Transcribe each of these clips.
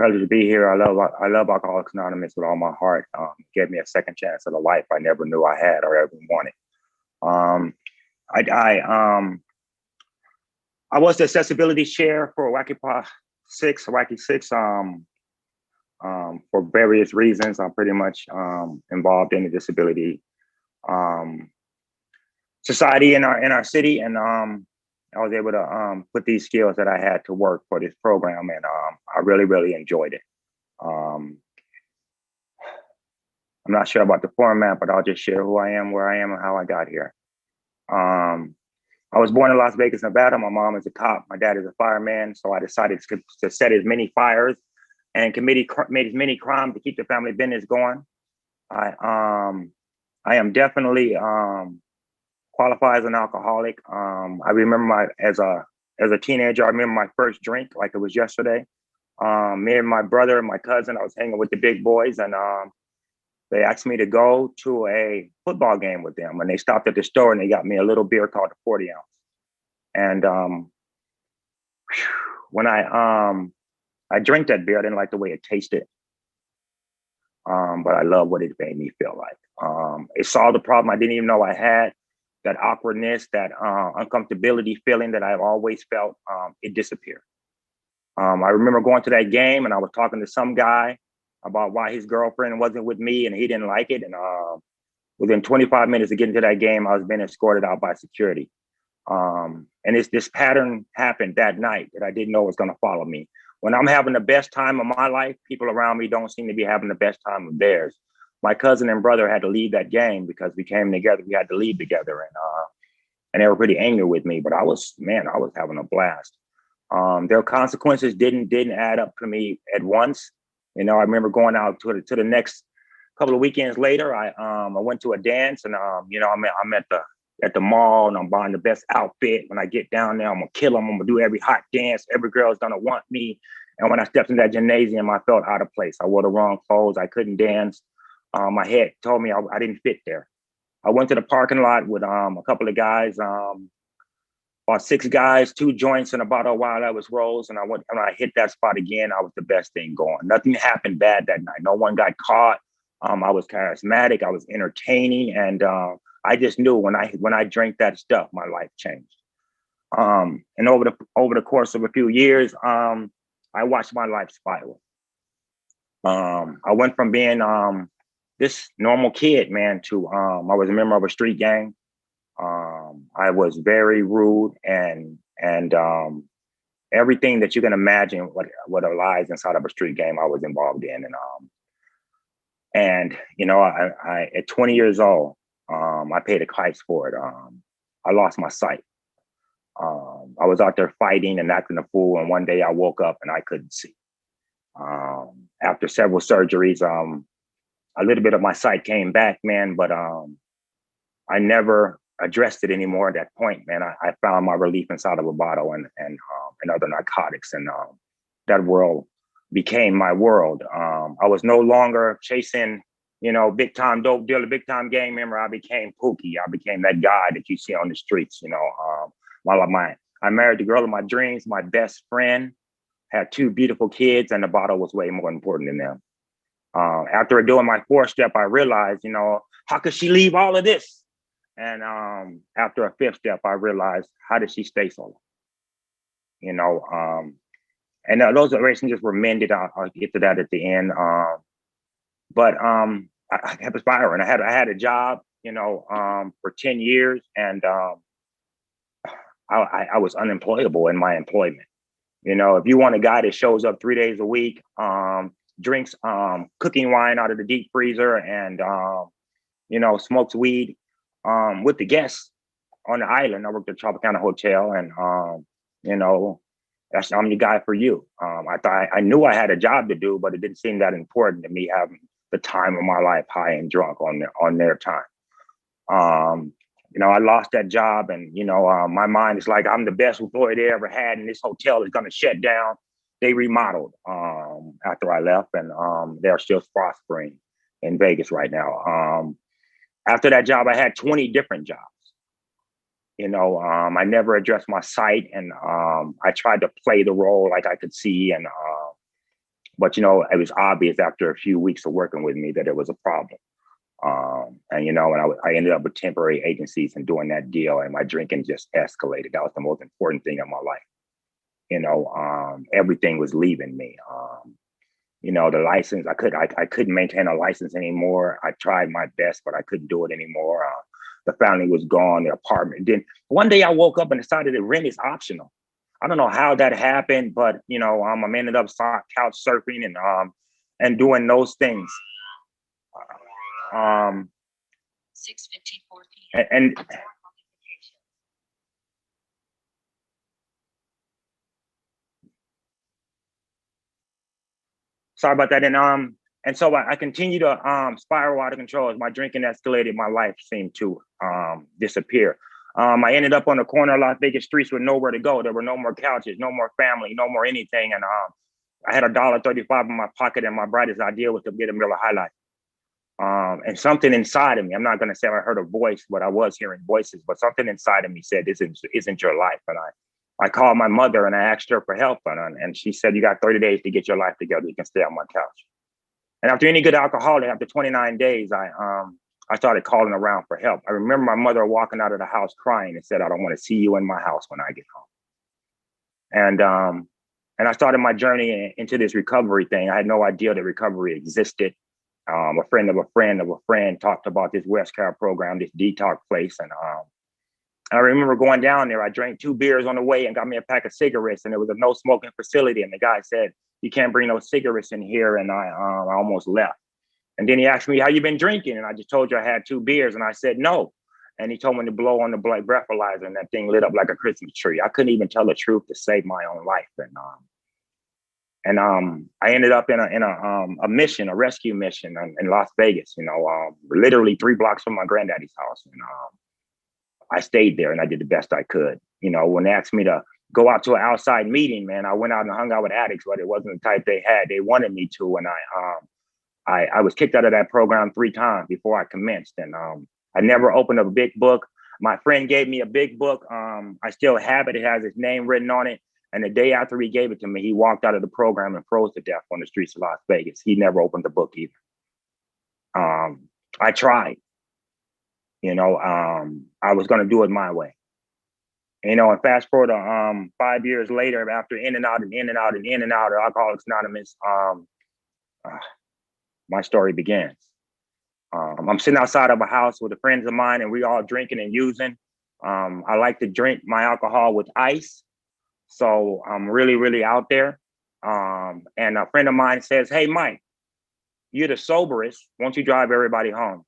pleasure to be here. I love Alcoholics Anonymous with all my heart. Gave me a second chance at a life I never knew I had or ever wanted. Um, I was the accessibility chair for Wacky Six. For various reasons, I'm pretty much involved in the disability um, society in our city, and I was able to put these skills that I had to work for this program, and I really enjoyed it. Um, I'm not sure about the format, but I'll just share who I am, where I am, and how I got here. Um, I was born in Las Vegas, Nevada. My mom is a cop. My dad is a fireman. So I decided to set as many fires and made as many crimes to keep the family business going. I am definitely qualified as an alcoholic. I remember as a teenager, I remember my first drink like it was yesterday. Me and my brother and my cousin, I was hanging with the big boys, and they asked me to go to a football game with them. And they stopped at the store and they got me a little beer called a 40 ounce. And when I drank that beer, I didn't like the way it tasted. But I love what it made me feel like. It solved the problem I didn't even know I had. That awkwardness, that uncomfortability feeling that I've always felt, it disappeared. I remember going to that game and I was talking to some guy about why his girlfriend wasn't with me and he didn't like it. And within 25 minutes of getting to that game, I was being escorted out by security. And this pattern happened that night that I didn't know was going to follow me. When I'm having the best time of my life, people around me don't seem to be having the best time of theirs. My cousin and brother had to leave that game because we came together. We had to leave together, and they were pretty angry with me. But I was having a blast. Their consequences didn't add up to me at once. You know, I remember going out to the next couple of weekends later. I went to a dance, and you know, I'm at the mall, and I'm buying the best outfit. When I get down there, I'm gonna kill them. I'm gonna do every hot dance. Every girl's gonna want me. And when I stepped in that gymnasium, I felt out of place. I wore the wrong clothes. I couldn't dance. My head told me I didn't fit there. I went to the parking lot with a couple of guys. About 6 guys, 2 joints, and a bottle of Wild Elvis Rose. And I hit that spot again, I was the best thing going. Nothing happened bad that night. No one got caught. I was charismatic. I was entertaining. And I just knew when I drank that stuff, my life changed. And over the course of a few years, I watched my life spiral. I went from being this normal kid, man, to I was a member of a street gang. I was very rude and everything that you can imagine what lies inside of a street game I was involved in. And you know, I at 20 years old, I paid a price for it. I lost my sight. I was out there fighting and acting a fool, and one day I woke up and I couldn't see. After several surgeries, a little bit of my sight came back, man, but I never addressed it anymore at that point, man. I found my relief inside of a bottle and other narcotics, and that world became my world. I was no longer chasing, you know, big time dope dealer, big time gang member. I became Pookie. I became that guy that you see on the streets, you know. I married the girl of my dreams, my best friend, had 2 beautiful kids, and the bottle was way more important than them. After doing my 4th step, I realized, you know, how could she leave all of this? And after a 5th step, I realized, how did she stay so long? You know, and those relationships were mended. I'll get to that at the end. But I kept aspiring. I had a job, you know, for 10 years, and I was unemployable in my employment. You know, if you want a guy that shows up 3 days a week, drinks cooking wine out of the deep freezer, and you know, smokes weed with the guests on the island. I worked at Tropicana Hotel, and you know, I'm the guy for you. I knew I had a job to do, but it didn't seem that important to me having the time of my life high and drunk on their time. You know, I lost that job, and you know, my mind is like, I'm the best employee they ever had, and this hotel is gonna shut down. They remodeled after I left, and they're still prospering in Vegas right now. After that job, I had 20 different jobs. You know, I never addressed my sight, and I tried to play the role like I could see, and But, it was obvious after a few weeks of working with me that it was a problem. And I ended up with temporary agencies and doing that deal, and my drinking just escalated. That was the most important thing in my life. Everything was leaving me. The license, I couldn't maintain a license anymore. I tried my best, but I couldn't do it anymore. The family was gone, the apartment. Then one day I woke up and decided that rent is optional. I don't know how that happened, but I ended up couch surfing and doing those things. 6:54 p.m. And sorry about that. And so I continued to spiral out of control as my drinking escalated. My life seemed to disappear. I ended up on the corner of Las Vegas streets with nowhere to go. There were no more couches, no more family, no more anything. And I had $1.35 in my pocket, and my brightest idea was to get a Miller High Life. And something inside of me, I'm not going to say I heard a voice, but I was hearing voices, but something inside of me said, this isn't your life. And I called my mother and I asked her for help. And she said, you got 30 days to get your life together. You can stay on my couch. And after any good alcoholic, after 29 days, I started calling around for help. I remember my mother walking out of the house crying and said, I don't want to see you in my house when I get home. And I started my journey into this recovery thing. I had no idea that recovery existed. A friend of a friend of a friend talked about this WestCal program, this detox place. And I remember going down there. I drank 2 beers on the way and got me a pack of cigarettes. And it was a no smoking facility. And the guy said, you can't bring no cigarettes in here. And I almost left. And then he asked me, how you been drinking? And I just told you I had 2 beers. And I said, no. And he told me to blow on the breathalyzer, and that thing lit up like a Christmas tree. I couldn't even tell the truth to save my own life. And I ended up in a mission, a rescue mission in Las Vegas, literally 3 blocks from my granddaddy's house. And I stayed there and I did the best I could. When they asked me to go out to an outside meeting, man, I went out and hung out with addicts, but it wasn't the type they had. They wanted me to. And I was kicked out of that program 3 times before I commenced. And I never opened up a big book. My friend gave me a big book. I still have it. It has his name written on it. And the day after he gave it to me, he walked out of the program and froze to death on the streets of Las Vegas. He never opened the book either. I tried. I was going to do it my way. And fast forward to 5 years later, after in and out of Alcoholics Anonymous, my story begins. I'm sitting outside of a house with friends of mine, and we all drinking and using. I like to drink my alcohol with ice. So I'm really, really out there. And a friend of mine says, hey, Mike, you're the soberest. Won't you drive everybody home?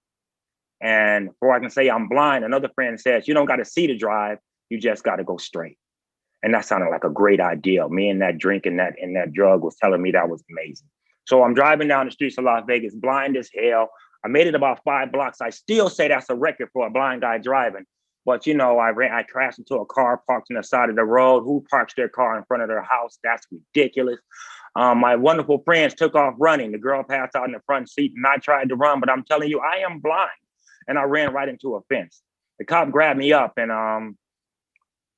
And before I can say I'm blind, another friend says, you don't got to see to drive. You just got to go straight. And that sounded like a great idea. Me and that drink and that drug was telling me that was amazing. So I'm driving down the streets of Las Vegas, blind as hell. I made it about 5 blocks. I still say that's a record for a blind guy driving. But, I crashed into a car parked on the side of the road. Who parks their car in front of their house? That's ridiculous. My wonderful friends took off running. The girl passed out in the front seat, and I tried to run. But I'm telling you, I am blind. And I ran right into a fence. The cop grabbed me up, and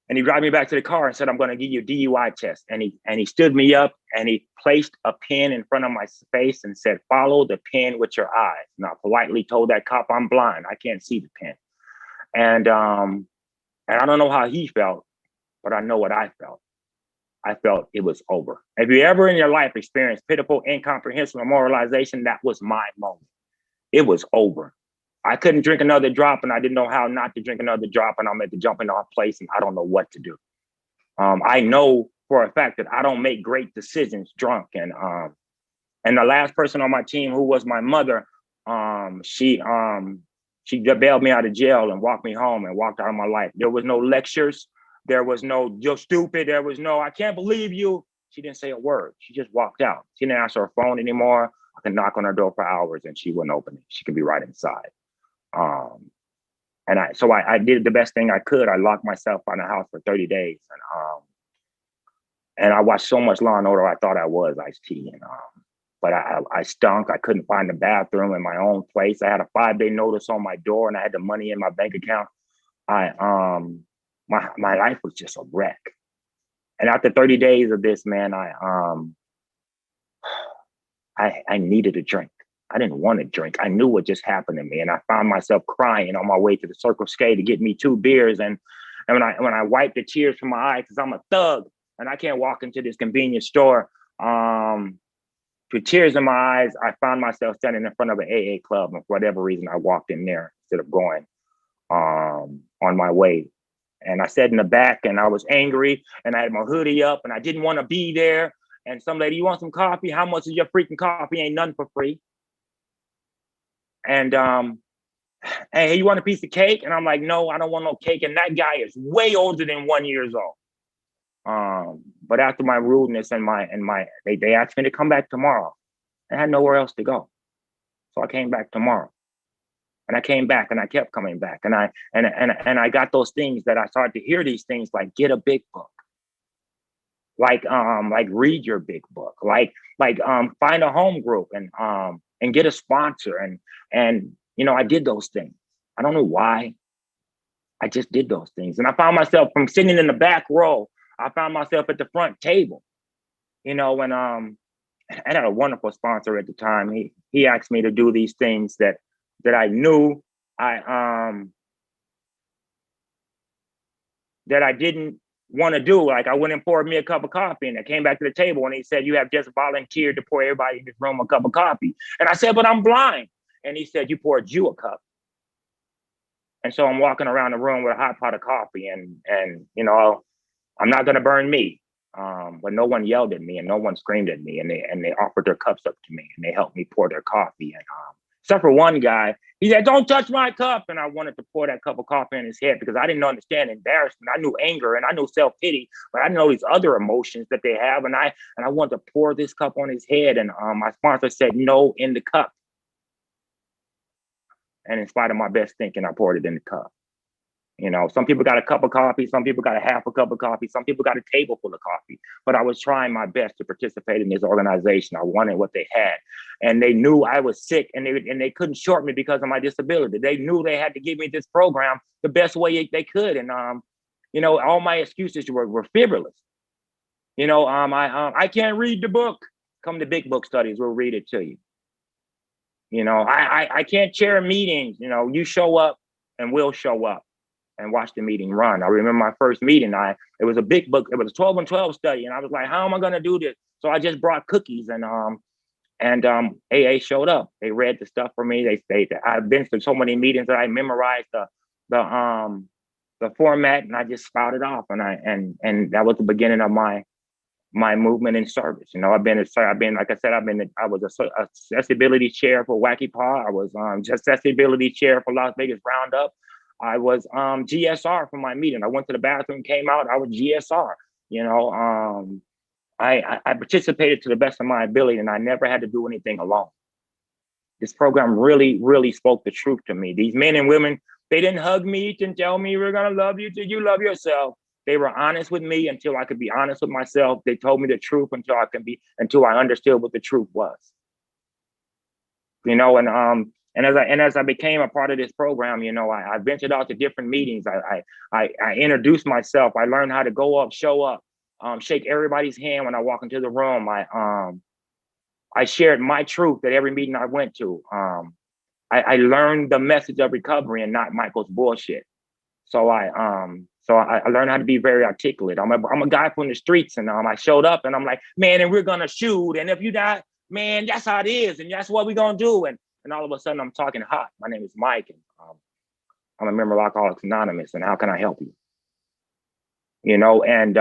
he dragged me back to the car and said, I'm going to give you a DUI test. And he stood me up, and he placed a pen in front of my face and said, follow the pen with your eyes. And I politely told that cop, I'm blind. I can't see the pen. And I don't know how he felt, but I know what I felt. I felt it was over. If you ever in your life experienced pitiful, incomprehensible moralization, that was my moment. It was over. I couldn't drink another drop, and I didn't know how not to drink another drop, and I'm at the jumping off place, and I don't know what to do. I know for a fact that I don't make great decisions drunk. And the last person on my team, who was my mother, she bailed me out of jail and walked me home and walked out of my life. There was no lectures. There was no, you're stupid. There was no, I can't believe you. She didn't say a word. She just walked out. She didn't answer her phone anymore. I could knock on her door for hours and she wouldn't open it. She could be right inside. So I did the best thing I could. I locked myself in the house for 30 days. And I watched so much Law and Order, I thought I was Ice-T. But I stunk. I couldn't find the bathroom in my own place. I had a 5-day notice on my door, and I had the money in my bank account. My life was just a wreck. And after 30 days of this, man, I needed a drink. I didn't want to drink. I knew what just happened to me. And I found myself crying on my way to the Circle K to get me 2 beers. And when I wiped the tears from my eyes, because I'm a thug and I can't walk into this convenience store with tears in my eyes, I found myself standing in front of an AA club. And for whatever reason, I walked in there instead of going on my way. And I sat in the back and I was angry and I had my hoodie up and I didn't want to be there. And some lady, you want some coffee? How much is your freaking coffee? Ain't nothing for free. And hey, you want a piece of cake? And I'm like, no, I don't want no cake. And that guy is way older than 1 year old. But after my rudeness and they asked me to come back tomorrow. I had nowhere else to go. So I came back tomorrow. And I came back and I kept coming back. And I got those things that I started to hear these things like get a big book. Like read your big book. Like find a home group and get a sponsor. And you know, I did those things. I don't know why. I just did those things. And I found myself from sitting in the back row, I found myself at the front table. You know, when I had a wonderful sponsor at the time. He asked me to do these things that I knew that I didn't want to do. Like I went and poured me a cup of coffee and I came back to the table and he said, you have just volunteered to pour everybody in this room a cup of coffee. And I said, but I'm blind. And he said, you poured you a cup. And so I'm walking around the room with a hot pot of coffee and you know, I'm not going to burn me. But no one yelled at me and no one screamed at me and they offered their cups up to me and they helped me pour their coffee. And except for one guy, he said, don't touch my cup. And I wanted to pour that cup of coffee in his head because I didn't understand embarrassment. I knew anger and I knew self-pity, but I didn't know these other emotions that they have. And I wanted to pour this cup on his head. And my sponsor said, no, in the cup. And in spite of my best thinking, I poured it in the cup. You know, some people got a cup of coffee, some people got a half a cup of coffee, some people got a table full of coffee. But I was trying my best to participate in this organization. I wanted what they had. And they knew I was sick and they couldn't short me because of my disability. They knew they had to give me this program the best way they could. And you know, all my excuses were frivolous. You know, I can't read the book. Come to Big Book Studies, we'll read it to you. You know, I can't chair meetings. You know, you show up and we'll show up and watch the meeting run. I remember my first meeting, it was a big book, it was a 12 and 12 study. And I was like, how am I gonna do this? So I just brought cookies and AA showed up. They read the stuff for me. I've been to so many meetings that I memorized the format and I just spouted off. And that was the beginning of my movement in service. You know, I was accessibility chair for Wacky Paw. I was accessibility chair for Las Vegas Roundup. I was GSR for my meeting. I went to the bathroom, came out, I was GSR. You know, I participated to the best of my ability and I never had to do anything alone. This program really, really spoke the truth to me. These men and women, they didn't hug me and tell me we're gonna love you till you love yourself. They were honest with me until I could be honest with myself. They told me the truth until I understood what the truth was. You know, and as I became a part of this program, you know, I ventured out to different meetings. I introduced myself. I learned how to go up, show up, shake everybody's hand when I walk into the room. I shared my truth at every meeting I went to. I learned the message of recovery and not Michael's bullshit. So I learned how to be very articulate. I'm a guy from the streets, and I showed up, and I'm like, man, and we're gonna shoot, and if you die, man, that's how it is, and that's what we're gonna do. And all of a sudden, I'm talking hot. My name is Mike, and I'm a member of Alcoholics Anonymous, and how can I help you? You know, and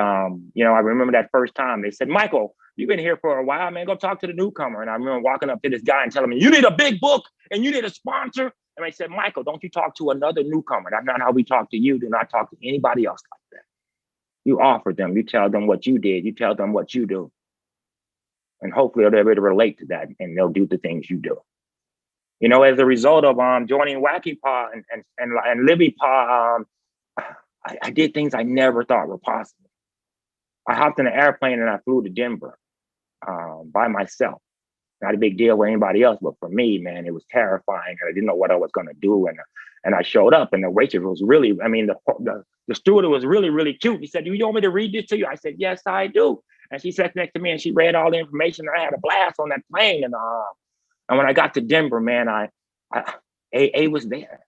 you know, I remember that first time they said, Michael, you've been here for a while, man. Go talk to the newcomer. And I remember walking up to this guy and telling me, you need a big book and you need a sponsor. And I said, Michael, don't you talk to another newcomer. That's not how we talk to you. Do not talk to anybody else like that. You offer them. You tell them what you did. You tell them what you do. And hopefully they'll be able to relate to that and they'll do the things you do. You know, as a result of joining Wacky Paw and Libby Paw, I did things I never thought were possible. I hopped in an airplane and I flew to Denver by myself. Not a big deal with anybody else, but for me, man, it was terrifying. I didn't know what I was going to do. And I showed up and the waitress was really, the steward was really, really cute. He said, do you want me to read this to you? I said, yes, I do. And she sat next to me and she read all the information. I had a blast on that plane. And when I got to Denver, man, AA was there.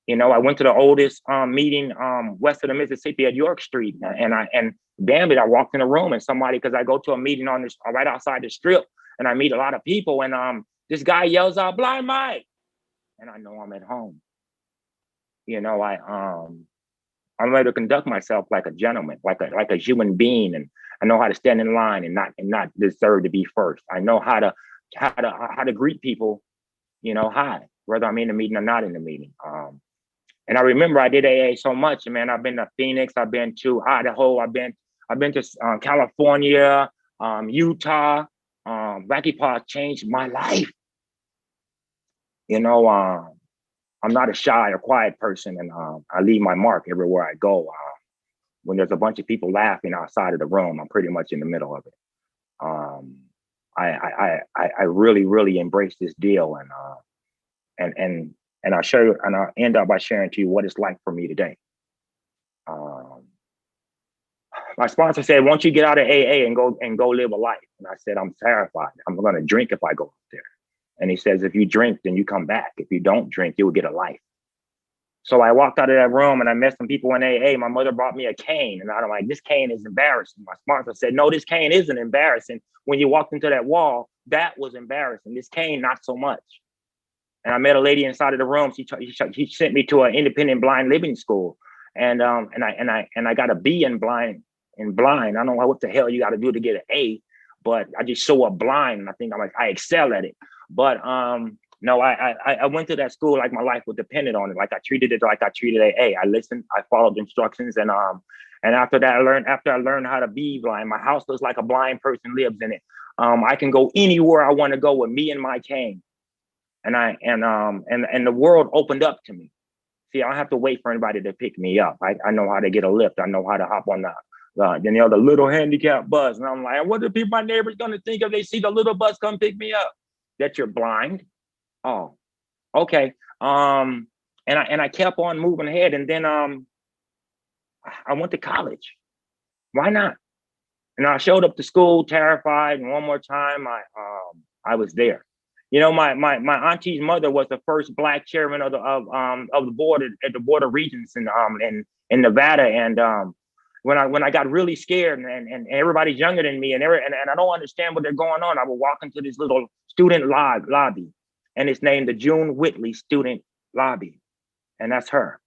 You know, I went to the oldest meeting west of the Mississippi at York Street, and damn it, I walked in a room and somebody, because I go to a meeting on this right outside the strip, and I meet a lot of people, and this guy yells out, "Blind Mike," and I know I'm at home. You know, I'm ready to conduct myself like a gentleman, like a human being, and I know how to stand in line and not deserve to be first. I know how to greet people, you know, hi, whether I'm in the meeting or not in the meeting. And I remember I did AA so much, man. I've been to Phoenix, I've been to Idaho, I've been to California, Utah. Wacky Paws changed my life. You know, I'm not a shy or quiet person, and I leave my mark everywhere I go. When there's a bunch of people laughing outside of the room, I'm pretty much in the middle of it. I really, really embrace this deal, and I'll show you, and I'll end up by sharing to you what it's like for me today. My sponsor said, "Won't you get out of AA and go live a life?" And I said, "I'm terrified. I'm going to drink if I go up there." And he says, "If you drink, then you come back. If you don't drink, you will get a life." So I walked out of that room and I met some people in AA. My mother brought me a cane, and I'm like, "This cane is embarrassing." My sponsor said, "No, this cane isn't embarrassing. When you walked into that wall, that was embarrassing. This cane, not so much." And I met a lady inside of the room. She sent me to an independent blind living school, and I got a B in blind. I don't know what the hell you got to do to get an A, but I just show up blind, and I think I excel at it. But no, I went to that school like my life was dependent on it. Like I treated it like I treated AA. I listened, I followed instructions, and after that, I learned how to be blind. My house looks like a blind person lives in it. I can go anywhere I want to go with me and my cane, and the world opened up to me. See, I don't have to wait for anybody to pick me up. I know how to get a lift. I know how to hop on the little handicap bus. And I'm like, what are my neighbors going to think if they see the little bus come pick me up? That you're blind? Oh, okay. And I kept on moving ahead. And then I went to college. Why not? And I showed up to school terrified. And one more time, I was there. You know, my auntie's mother was the first Black chairman of the board at the Board of Regents in Nevada. And when I got really scared, and everybody's younger than me, and I don't understand what they're going on, I would walk into this little student lobby, and it's named the June Whitley Student Lobby, and that's her.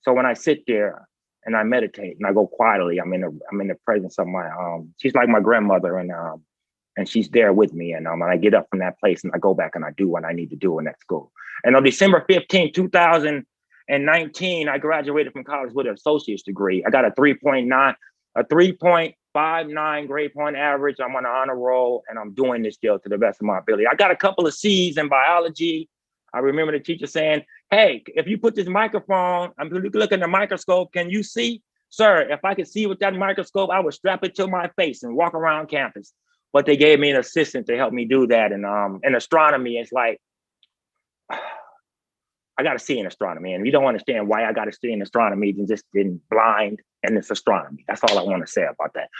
So when I sit there and I meditate and I go quietly, I'm in the presence of my she's like my grandmother, and she's there with me. And I get up from that place and I go back and I do what I need to do in that school. And on December 15, 2019, I graduated from college with an associate's degree. I got a 3.59 grade point average. I'm on an honor roll, and I'm doing this deal to the best of my ability. I got a couple of C's in biology. I remember the teacher saying, "Hey, if you put this microphone, I'm looking at the microscope, can you see?" Sir, if I could see with that microscope, I would strap it to my face and walk around campus. But they gave me an assistant to help me do that. And in astronomy, it's like, I got to see in astronomy. And if you don't understand why I got to see in astronomy, then just been blind, and it's astronomy. That's all I want to say about that.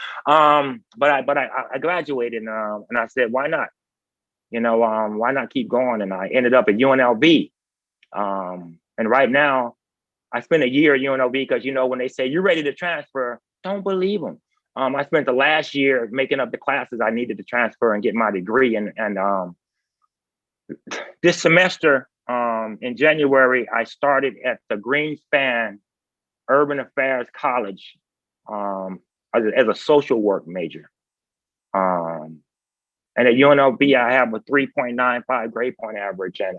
But I graduated, and I said, why not? You know, why not keep going? And I ended up at UNLV. And right now, I spent a year at UNLV because, you know, when they say you're ready to transfer, don't believe them. I spent the last year making up the classes I needed to transfer and get my degree. And this semester, in January, I started at the Greenspan Urban Affairs College as a social work major. And at UNLV, I have a 3.95 grade point average, and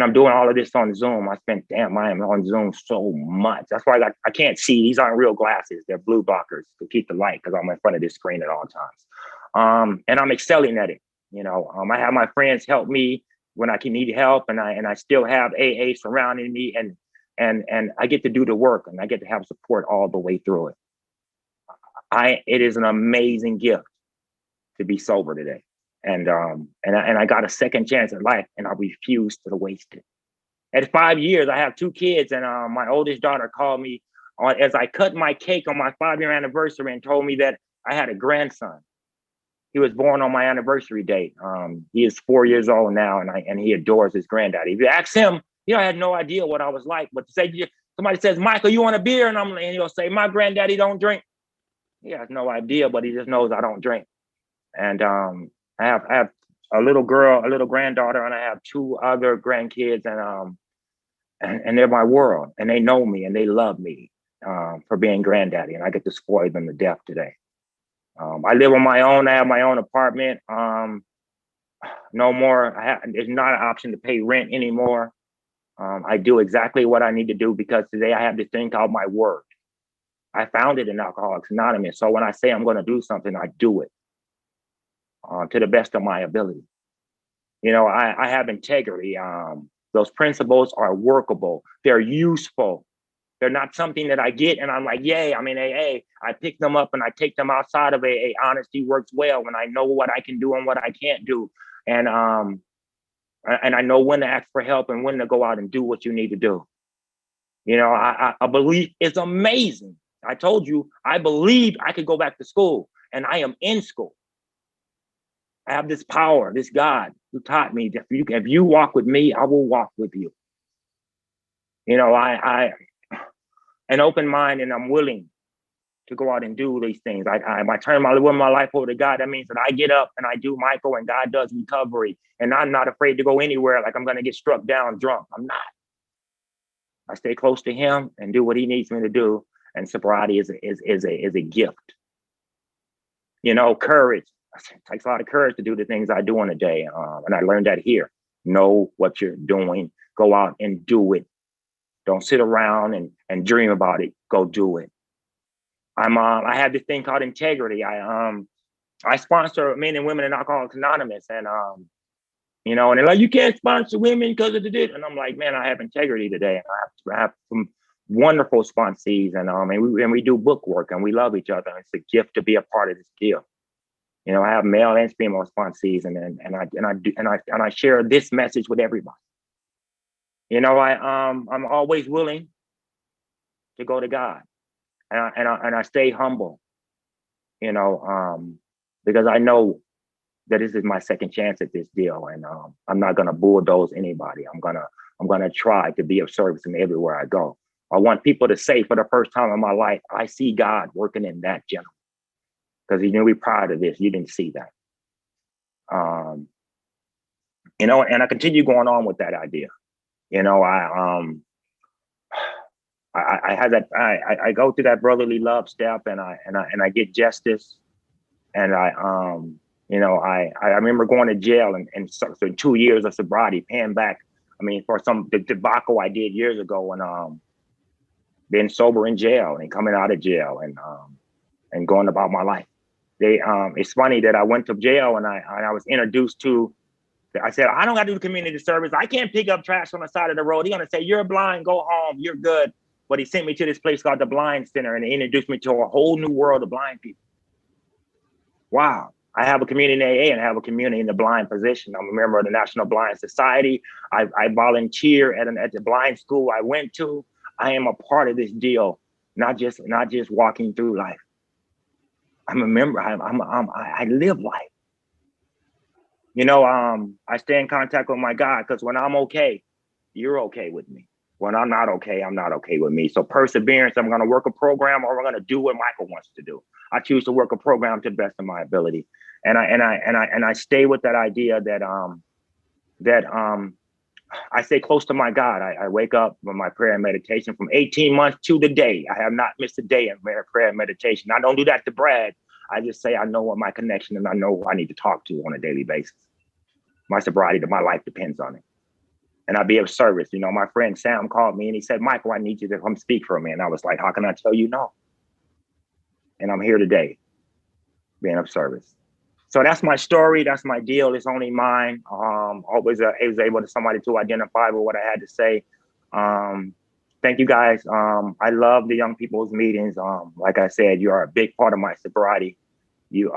I'm doing all of this on Zoom. I am on Zoom so much. That's why I can't see. These aren't real glasses. They're blue blockers to keep the light, because I'm in front of this screen at all times. And I'm excelling at it. You know, I have my friends help me when I can need help, and I still have AA surrounding me, and I get to do the work, and I get to have support all the way through it. It is an amazing gift to be sober today. And I got a second chance at life, and I refuse to waste it. At 5 years, I have 2 kids, and my oldest daughter called me as I cut my cake on my 5-year anniversary and told me that I had a grandson. He was born on my anniversary date. He is 4 years old now, and he adores his granddaddy. If you ask him, I had no idea what I was like. But to say somebody says, "Michael, you want a beer?" and he'll say, "My granddaddy don't drink." He has no idea, but he just knows I don't drink. And I have a little girl, a little granddaughter, and I have 2 other grandkids, and they're my world, and they know me and they love me for being granddaddy, and I get to spoil them to death today. I live on my own. I have my own apartment. No more. There's not an option to pay rent anymore. I do exactly what I need to do because today I have this thing called my word. I found it in Alcoholics Anonymous. So when I say I'm going to do something, I do it to the best of my ability. I have integrity. Those principles are workable. They're useful. They're not something that I get and I'm like, yay, I'm in AA. I pick them up and I take them outside of AA. Honesty works well when I know what I can do and what I can't do. And I know when to ask for help and when to go out and do what you need to do. A belief is amazing. I told you, I believed I could go back to school, and I am in school. I have this power, this God who taught me that if you walk with me, I will walk with you. I an open mind, and I'm willing to go out and do these things. I turn my life over to God. That means that I get up and I do Michael, and God does recovery. And I'm not afraid to go anywhere like I'm going to get struck down drunk. I'm not. I stay close to Him and do what He needs me to do. And sobriety is a gift. Courage. It takes a lot of courage to do the things I do in a day. And I learned that here. Know what you're doing. Go out and do it. Don't sit around and dream about it. Go do it. I have this thing called integrity. I sponsor men and women in Alcoholics Anonymous, and and they're like, you can't sponsor women because of the. And I'm like, man, I have integrity today, and I have some wonderful sponsees, and we do book work, and we love each other. It's a gift to be a part of this deal. I have male and female sponsees, and I share this message with everybody. I'm always willing to go to God, and I stay humble, because I know that this is my second chance at this deal, and I'm not gonna bulldoze anybody. I'm gonna try to be of service in everywhere I go. I want people to say for the first time in my life, I see God working in that gentleman, because He knew we proud of this. You didn't see that, and I continue going on with that idea. I have that. I go through that brotherly love step, and I get justice, and I remember going to jail and so 2 years of sobriety, paying back. For the debacle I did years ago, and being sober in jail and coming out of jail and going about my life. It's funny that I went to jail and I was introduced to. I said, I don't got to do community service. I can't pick up trash on the side of the road. He's gonna say, you're blind, go home, you're good. But he sent me to this place called the Blind Center, and he introduced me to a whole new world of blind people. Wow. I have a community in AA and I have a community in the blind position. I'm a member of the National Blind Society. I volunteer at the blind school I went to. I am a part of this deal, not just walking through life. I'm a member. I live life. I stay in contact with my God, because when I'm okay, you're okay with me. When I'm not okay, I'm not okay with me. So perseverance, I'm going to work a program, or I'm going to do what Michael wants to do. I choose to work a program to the best of my ability. And I stay with that idea that I stay close to my God. I wake up with my prayer and meditation from 18 months to the day. I have not missed a day in prayer and meditation. I don't do that to brag. I just say I know what my connection, and I know who I need to talk to on a daily basis. My sobriety, my life depends on it. And I'd be of service. My friend Sam called me and he said, Michael, I need you to come speak for me. And I was like, how can I tell you no? And I'm here today, being of service. So that's my story. That's my deal. It's only mine. Always was able to somebody to identify with what I had to say. Thank you guys. I love the young people's meetings. Like I said, you are a big part of my sobriety. You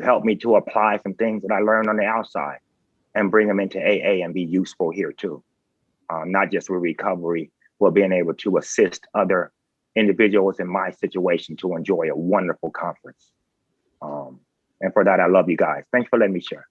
helped me to apply some things that I learned on the outside and bring them into AA and be useful here too. Not just with recovery, but being able to assist other individuals in my situation to enjoy a wonderful conference. And for that, I love you guys. Thanks for letting me share.